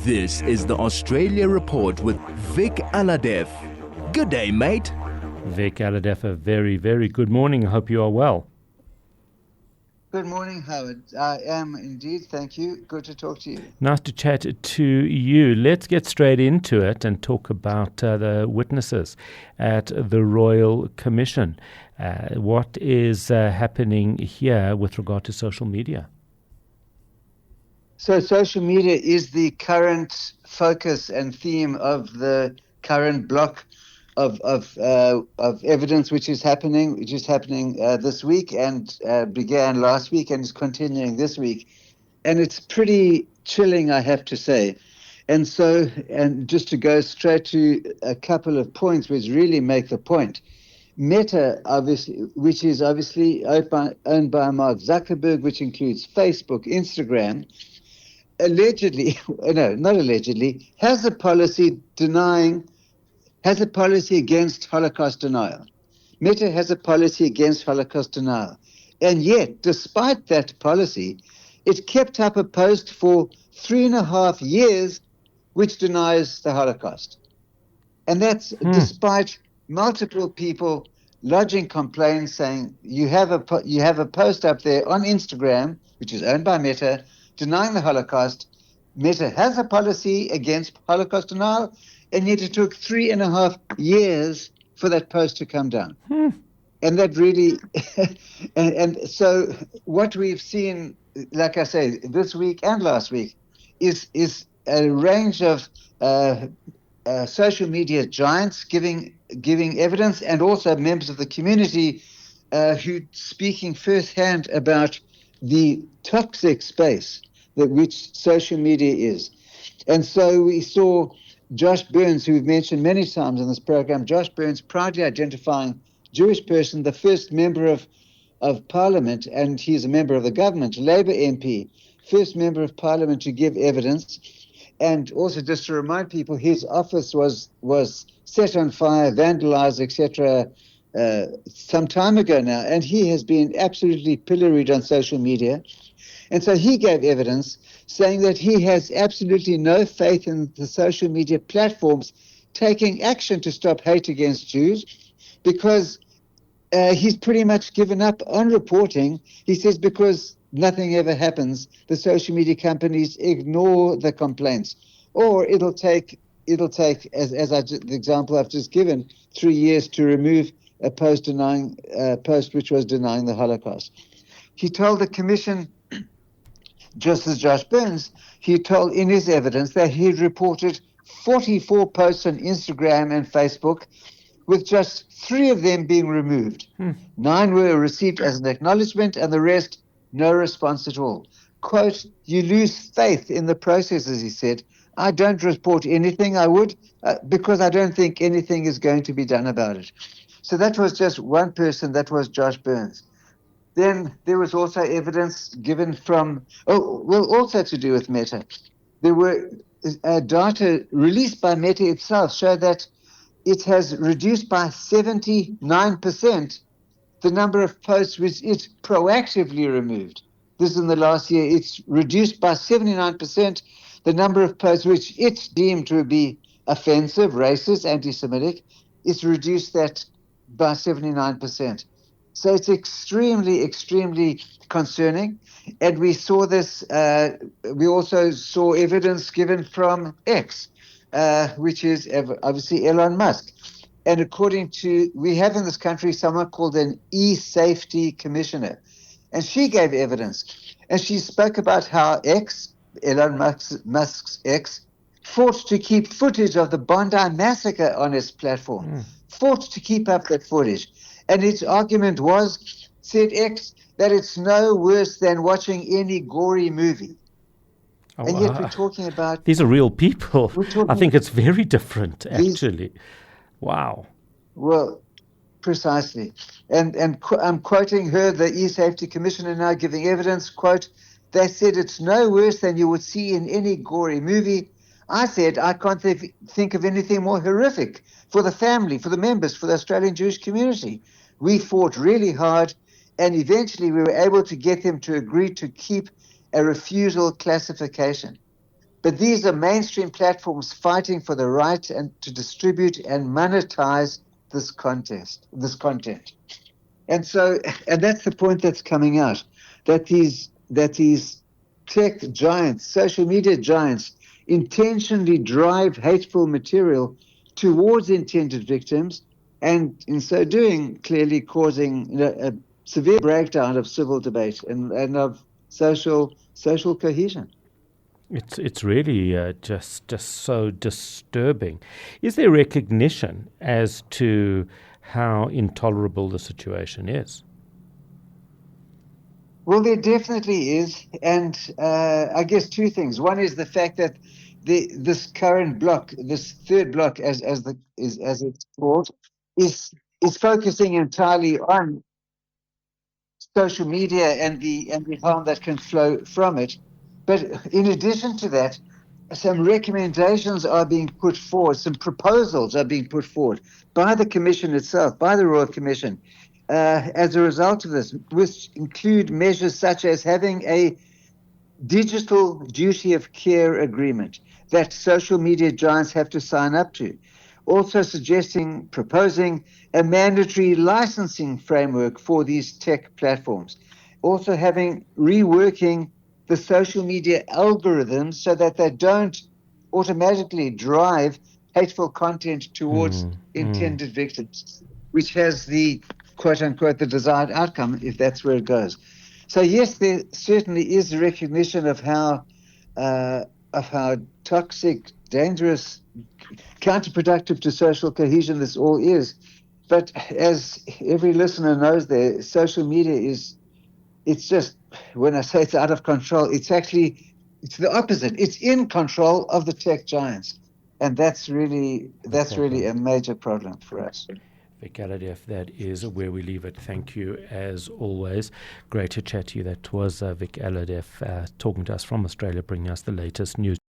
This is the Australia Report with Vic Alhadeff. Good day, mate. Vic Alhadeff, a very, very good morning. I hope you are well. Good morning, Howard. I am indeed. Thank you. Good to talk to you. Nice to chat to you. Let's get straight into it and talk about the witnesses at the Royal Commission. What is happening here with regard to social media? So social media is the current focus and theme of the current block of evidence which is happening this week and began last week and is continuing this week. And it's pretty chilling, I have to say. And just to go straight to a couple of points which really make the point. Meta, obviously, which is obviously owned by Mark Zuckerberg, which includes Facebook, Instagram, has a policy against Holocaust denial. Meta has a policy against Holocaust denial. And yet, despite that policy, it kept up a post for 3.5 years which denies the Holocaust. And that's despite multiple people lodging complaints saying you have a post up there on Instagram, which is owned by Meta, denying the Holocaust. Meta has a policy against Holocaust denial, and yet it took 3.5 years for that post to come down. And that really, and so what we've seen, like I say, this week and last week, is a range of social media giants giving evidence, and also members of the community who speaking firsthand about the toxic space which social media is. And so we saw Josh Burns, who we've mentioned many times in this program, Josh Burns proudly identifying Jewish person, the first member of parliament, and he's a member of the government, Labour MP, first member of parliament to give evidence. And also just to remind people, his office was set on fire, vandalized, etc., some time ago now, and he has been absolutely pilloried on social media. And so he gave evidence saying that he has absolutely no faith in the social media platforms taking action to stop hate against Jews, because he's pretty much given up on reporting. He says because nothing ever happens, the social media companies ignore the complaints, or it'll take the example I've just given, 3 years to remove a post which was denying the Holocaust. He told the commission, just as Josh Burns, he told in his evidence that he reported 44 posts on Instagram and Facebook, with just 3 of them being removed. 9 were received as an acknowledgement, and the rest, no response at all. Quote, "You lose faith in the processes," he said. "I don't report anything I would because I don't think anything is going to be done about it." So that was just one person, that was Josh Burns. Then there was also evidence given from, also to do with Meta. There were data released by Meta itself showed that it has reduced by 79% the number of posts which it proactively removed. This is in the last year. It's reduced by 79% the number of posts which it deemed to be offensive, racist, anti-Semitic. It's reduced that by 79%. So it's extremely, extremely concerning. And we saw this, we also saw evidence given from X, which is obviously Elon Musk. And we have in this country someone called an e-safety commissioner. And she gave evidence. And she spoke about how Elon Musk's X, fought to keep footage of the Bondi massacre on his platform, fought to keep up that footage. And its argument was, said X, that it's no worse than watching any gory movie. And yet we're talking about... These are real people. I think it's very different, actually. Wow. Well, precisely. And I'm quoting her, the e-safety commissioner now giving evidence, quote, "They said it's no worse than you would see in any gory movie. I said I can't think of anything more horrific for the family, for the members, for the Australian Jewish community. We fought really hard, and eventually we were able to get them to agree to keep a refusal classification." But these are mainstream platforms fighting for the right and to distribute and monetize this content. And that's the point that's coming out, that these tech giants, social media giants, intentionally drive hateful material towards intended victims, and in so doing, clearly causing a severe breakdown of civil debate and of social cohesion. It's really just so disturbing. Is there recognition as to how intolerable the situation is? Well, there definitely is, and I guess two things. One is the fact that this current block, this third block, as it's called, is focusing entirely on social media and the harm that can flow from it. But in addition to that, some recommendations are being put forward, some proposals are being put forward by the Commission itself, by the Royal Commission, as a result of this, which include measures such as having a digital duty of care agreement that social media giants have to sign up to. Also proposing a mandatory licensing framework for these tech platforms. Also reworking the social media algorithms so that they don't automatically drive hateful content towards intended victims, which has the quote-unquote the desired outcome if that's where it goes. So yes, there certainly is recognition of how toxic, dangerous, counterproductive to social cohesion this all is. But as every listener knows, social media it's just, when I say it's out of control, it's the opposite. It's in control of the tech giants. And that's really a major problem for us. Vic Alhadeff, that is where we leave it. Thank you, as always. Great to chat to you. That was Vic Alhadeff talking to us from Australia, bringing us the latest news.